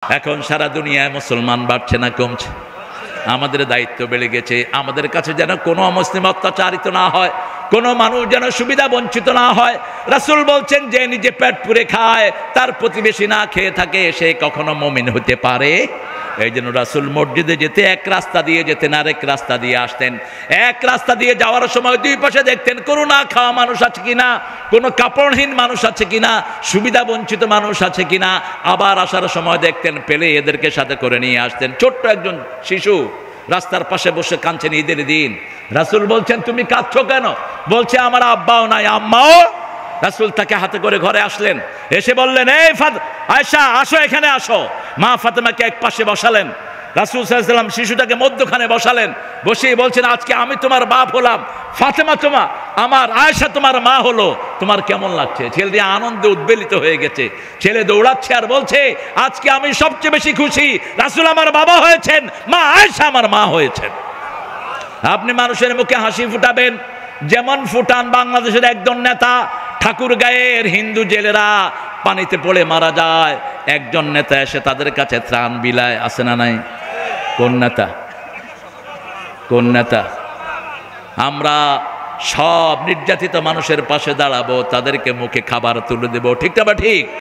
এখন সারা দুনিয়ায় মুসলমান বাড়ছে না কমছে? আমাদের দায়িত্ব বেড়ে গেছে, আমাদের কাছে যেন কোনো অমুসলিম অত্যাচারিত না হয়, কোনো মানুষ যেন সুবিধা বঞ্চিত না হয়। রাসূল বলছেন, যে নিজে পেট পুরে খায় তার প্রতিবেশী না খেয়ে থাকে, সে কখনো মুমিন হতে পারে? এই জন্য রাসূল মসজিদে যেতে এক রাস্তা দিয়ে যেতেন, আরেক রাস্তা দিয়ে আসতেন। এক রাস্তা দিয়ে যাওয়ার সময় দুই পাশে দেখতেন কোনো না খাওয়া মানুষ আছে কিনা, কোনো কাপড়হীন মানুষ আছে কিনা, সুবিধা বঞ্চিত মানুষ আছে কিনা। আবার আসার সময় দেখতেন, পেলে এদেরকে সাথে করে নিয়ে আসতেন। ছোট্ট একজন শিশু রাস্তার পাশে বসে কাঁদছেন ঈদের দিন। রাসূল বলছেন, তুমি কাঁদছো কেন? বলছে, আমার আব্বাও নাই, আম্মাও। রাসূল তাকে হাতে করে ঘরে আসলেন, এসে বললেন, এই আয়েশা আসো, এখানে আসো। মা ফাতেমাকে এক পাশে বসালেন, রাসূল সাল্লাল্লাহু আলাইহি ওয়াসাল্লাম শিশুটাকে মধ্যখানে বসালেন। বসেই বলছেন, আজকে আমি তোমার বাপ হলাম, ফাতেমা আমার আয়েশা তোমার মা হলো, তোমার কেমন লাগছে? ছেলে দিয়ে আনন্দে উদ্বেলিত হয়ে গেছে। ছেলে দৌড়াচ্ছে আর বলছে, আজকে আমি সবচেয়ে বেশি খুশি, রাসূল আমার বাবা হয়েছেন, মা আয়েশা আমার মা হয়েছেন। আপনি মানুষের মুখে হাসি ফুটাবেন, যেমন ফুটান বাংলাদেশের একজন নেতা। ঠাকুরগাঁয়ের হিন্দু জেলেরা পানিতে পড়ে মারা যায়, একজন নেতা এসে তাদের কাছে ত্রাণ বিলায়, আছে না নাই? কোন নেতা? কোন নেতা? আমরা সব নির্যাতিত মানুষের পাশে দাঁড়াবো, তাদেরকে মুখে খাবার তুলে দেবো, ঠিক না বা ঠিক?